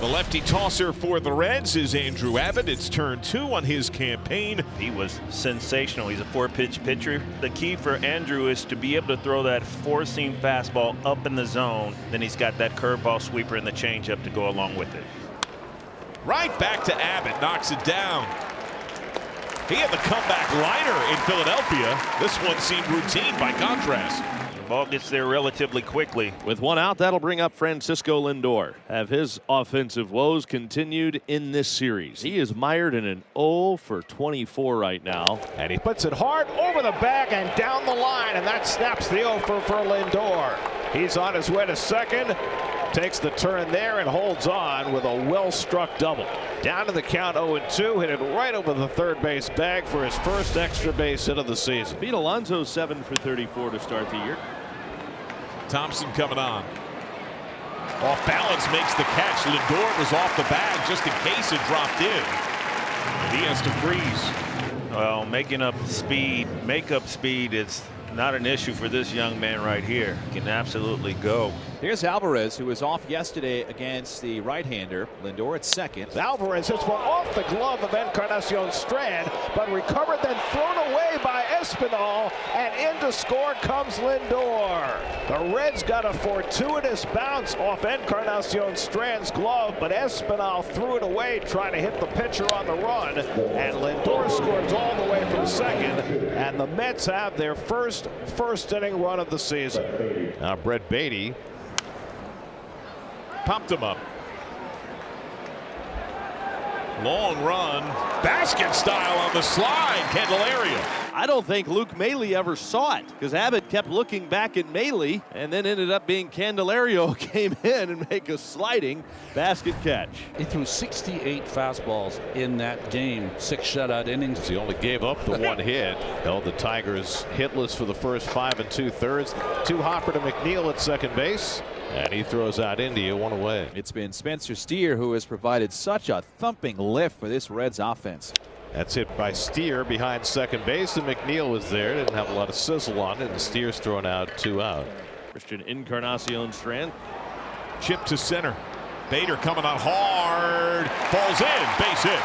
The lefty tosser for the Reds is Andrew Abbott. It's turn 2 on his campaign. He was sensational. He's a 4-pitch pitcher. The key for Andrew is to be able to throw that 4-seam fastball up in the zone. Then he's got that curveball sweeper and the changeup to go along with it. Right back to Abbott, knocks it down. He had the comeback liner in Philadelphia. This one seemed routine by contrast. Ball gets there relatively quickly. With one out, that'll bring up Francisco Lindor. Have his offensive woes continued in this series? He is mired in an 0 for 24 right now. And he puts it hard over the bag and down the line, and that snaps the 0 for Lindor. He's on his way to second. Takes the turn there and holds on with a well-struck double. Down to the count 0-2. Hit it right over the third base bag for his first extra base hit of the season. Pete Alonso 7 for 34 to start the year. Thompson coming on. Off balance makes the catch. Lindor was off the bag just in case it dropped in. And he has to freeze. Well, making up speed, make-up speed, it's not an issue for this young man right here. He can absolutely go. Here's Alvarez, who was off yesterday against the right-hander. Lindor at second. Alvarez hits one off the glove of Encarnacion Strand, but recovered, then thrown away by Espinal, and in to score comes Lindor. The Reds got a fortuitous bounce off Encarnacion Strand's glove, but Espinal threw it away trying to hit the pitcher on the run, and Lindor scores all the way from second, and the Mets have their first inning run of the season. Now Brett Beatty Popped him up. Long run. Basket style on the slide. Candelario. I don't think Luke Maile ever saw it because Abbott kept looking back at Maile and then ended up being Candelario came in and make a sliding basket catch. He threw 68 fastballs in that game, 6 shutout innings. He only gave up the one hit. Held the Tigers hitless for the first 5 2/3. Two hopper to McNeil at second base. And he throws out India one away. It's been Spencer Steer who has provided such a thumping lift for this Reds offense. That's hit by Steer behind second base, and McNeil was there. Didn't have a lot of sizzle on it, and Steer's thrown out 2 out. Christian Encarnacion Strand. Chip to center. Bader coming out hard. Falls in. Base hit.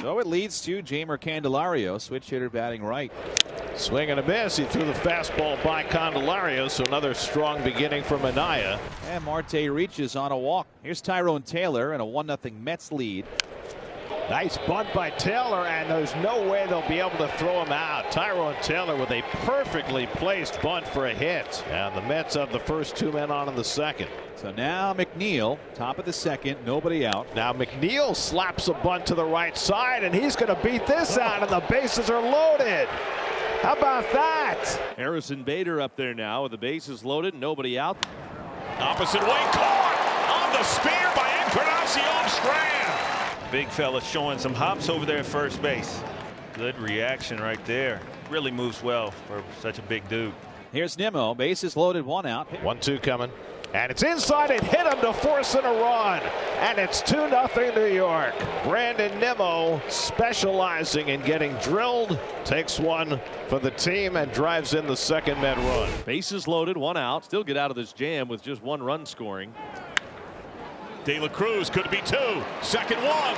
So it leads to Jeimer Candelario, switch hitter batting right. Swing and a miss. He threw the fastball by Candelario, so another strong beginning for Manaea. And Marte reaches on a walk. Here's Tyrone Taylor and a 1-0 Mets lead. Nice bunt by Taylor, and there's no way they'll be able to throw him out. Tyrone Taylor with a perfectly placed bunt for a hit. And the Mets have the first 2 men on in the second. So now McNeil, top of the second, nobody out. Now McNeil slaps a bunt to the right side, and he's going to beat this out, and the bases are loaded. How about that? Harrison Bader up there now with the bases loaded, nobody out. Opposite way, caught on the spear by Encarnacion Strand. Big fella showing some hops over there at first base. Good reaction right there. Really moves well for such a big dude. Here's Nimmo, bases loaded, 1 out. 1-2 coming. And it's inside. It hit him to force in a run. And it's 2-0 New York. Brandon Nimmo, specializing in getting drilled, takes one for the team and drives in the second Met run. Bases loaded, 1 out. Still get out of this jam with just 1 run scoring. De La Cruz could be 2. Second one.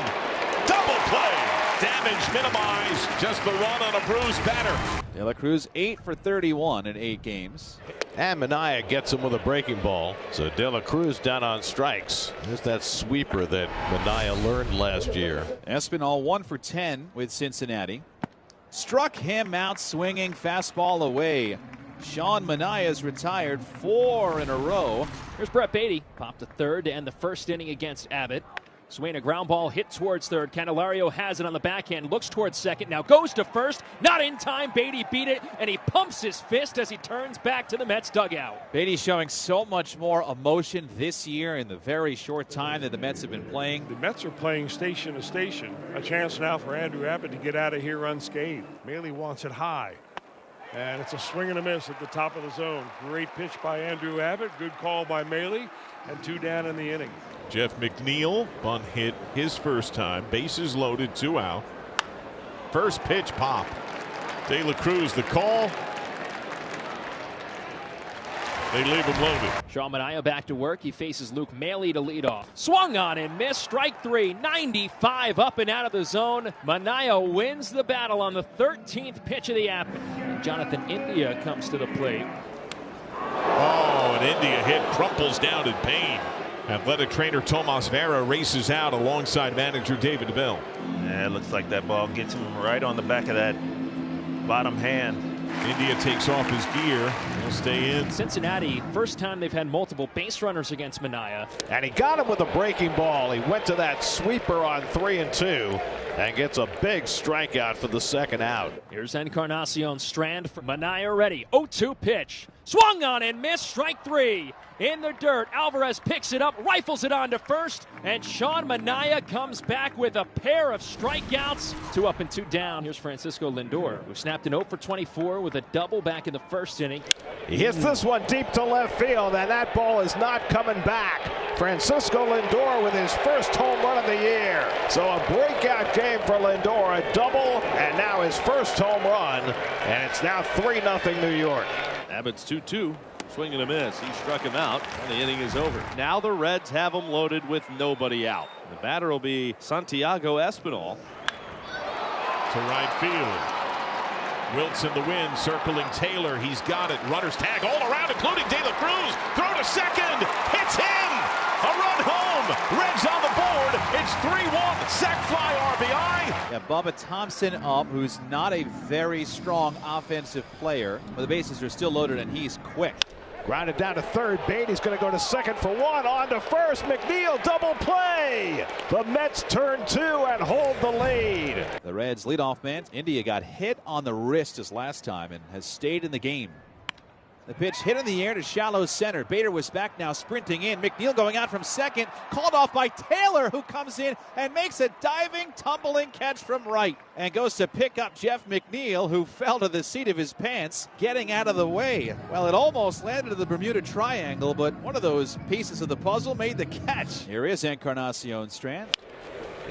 Double play. Damage minimized. Just the run on a bruised batter. De La Cruz 8 for 31 in 8 games. And Manaea gets him with a breaking ball. So De La Cruz down on strikes. There's that sweeper that Manaea learned last year. Espinal 1 for 10 with Cincinnati. Struck him out swinging, fastball away. Sean Manaea's retired 4 in a row. Here's Brett Beatty, popped to third to end the first inning against Abbott. Swing a ground ball, hit towards third. Candelario has it on the backhand, looks towards second, now goes to first. Not in time, Beatty beat it, and he pumps his fist as he turns back to the Mets dugout. Beatty showing so much more emotion this year in the very short time that the Mets have been playing. The Mets are playing station to station. A chance now for Andrew Abbott to get out of here unscathed. Maile wants it high. And it's a swing and a miss at the top of the zone. Great pitch by Andrew Abbott. Good call by Maile. And 2 down in the inning. Jeff McNeil, bunt hit his first time. Bases loaded, 2 out. First pitch pop. De La Cruz the call. They leave him loaded. Sean Manaea back to work. He faces Luke Maile to lead off. Swung on and missed. Strike three. 95 up and out of the zone. Manaea wins the battle on the 13th pitch of the at bat. Jonathan India comes to the plate. Oh, an India hit crumples down in pain. Athletic trainer Tomas Vera races out alongside manager David Bell. Yeah, it looks like that ball gets him right on the back of that bottom hand. India takes off his gear. He'll stay in. Cincinnati, first time they've had multiple base runners against Manaea. And he got him with a breaking ball. He went to that sweeper on 3-2 and gets a big strikeout for the second out. Here's Encarnacion Strand for Manaea ready. 0-2 pitch. Swung on and missed. Strike three. In the dirt, Alvarez picks it up, rifles it on to first, and Sean Manaea comes back with a pair of strikeouts. 2 up and 2 down. Here's Francisco Lindor, who snapped an 0 for 24 with a double back in the first inning. He hits this one deep to left field, and that ball is not coming back. Francisco Lindor with his first home run of the year. So a breakout game for Lindor, a double, and now his first home run, and it's now 3-0 New York. Abbott's 2-2. Swing and a miss. He struck him out, and the inning is over. Now the Reds have him loaded with nobody out. The batter will be Santiago Espinal. To right field. Wiltz in the wind, circling Taylor. He's got it. Runners tag all around, including De La Cruz. Throw to second. Hits him. A run home. Reds on the board. It's 3-1. Sac fly RBI. Yeah, Bubba Thompson up, who's not a very strong offensive player. But the bases are still loaded, and he's quick. Grounded down to third. Beatty's going to go to second for one. On to first. McNeil double play. The Mets turn 2 and hold the lead. The Reds leadoff man, India, got hit on the wrist as last time and has stayed in the game. The pitch hit in the air to shallow center. Bader was back now, sprinting in. McNeil going out from second. Called off by Taylor, who comes in and makes a diving, tumbling catch from right. And goes to pick up Jeff McNeil, who fell to the seat of his pants, getting out of the way. Well, it almost landed in the Bermuda Triangle, but one of those pieces of the puzzle made the catch. Here is Encarnacion Strand.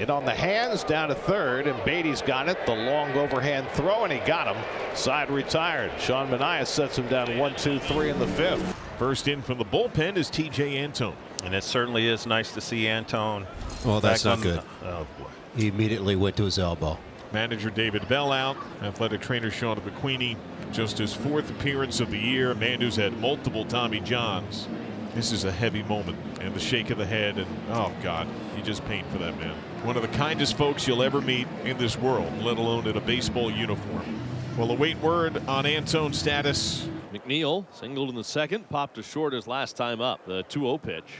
It on the hands down to third, and Beatty's got it. The long overhand throw, and he got him. Side retired. Sean Manaea sets him down 1-2-3 in the 5th. First in from the bullpen is T.J. Antone. And it certainly is nice to see Antone. Well, that's not good. Oh, boy. He immediately went to his elbow. Manager David Bell out. Athletic trainer Sean McQueenie. Just his 4th appearance of the year. A man who's had multiple Tommy Johns. This is a heavy moment, and the shake of the head, and oh God, you just pain for that man. One of the kindest folks you'll ever meet in this world, let alone in a baseball uniform. We'll await word on Antone's status. McNeil singled in the second, popped to short his last time up. The 2-0 pitch.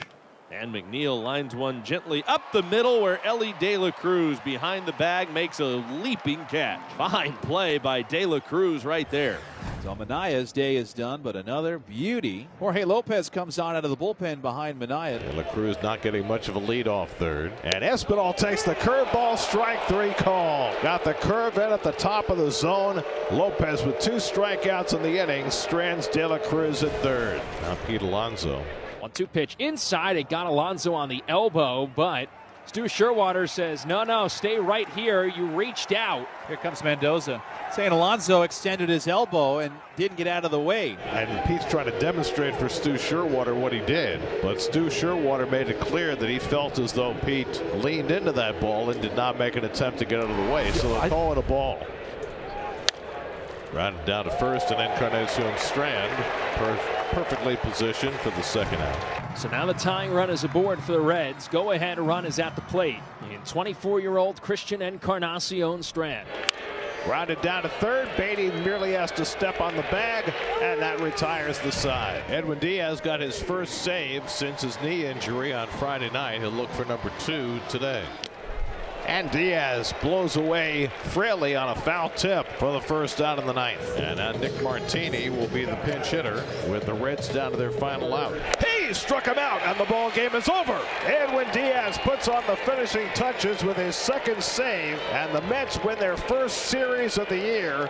And McNeil lines one gently up the middle, where Ellie De La Cruz behind the bag makes a leaping catch. Fine play by De La Cruz right there. So Manaea's day is done, but another beauty. Jorge Lopez comes on out of the bullpen behind Manaea. De La Cruz not getting much of a lead off third. And Espinal takes the curveball, strike 3 call. Got the curve in at the top of the zone. Lopez with 2 strikeouts in the inning strands De La Cruz at third. Now Pete Alonso. 1-2 pitch inside. It got Alonso on the elbow, but Stu Sherwater says, no, stay right here. You reached out. Here comes Mendoza, saying Alonso extended his elbow and didn't get out of the way. And Pete's trying to demonstrate for Stu Sherwater what he did. But Stu Sherwater made it clear that he felt as though Pete leaned into that ball and did not make an attempt to get out of the way. So they're calling a ball. Grounded down to first, and Encarnacion Strand perfectly positioned for the second out. So now the tying run is aboard for the Reds. Go ahead run is at the plate. And 24-year-old Christian Encarnacion Strand. Grounded down to third. Beatty merely has to step on the bag, and that retires the side. Edwin Diaz got his first save since his knee injury on Friday night. He'll look for number 2 today. And Diaz blows away Fraley on a foul tip for the first out in the 9th. And now Nick Martini will be the pinch hitter with the Reds down to their final out. He struck him out, and the ball game is over. Edwin Diaz puts on the finishing touches with his second save, and the Mets win their first series of the year.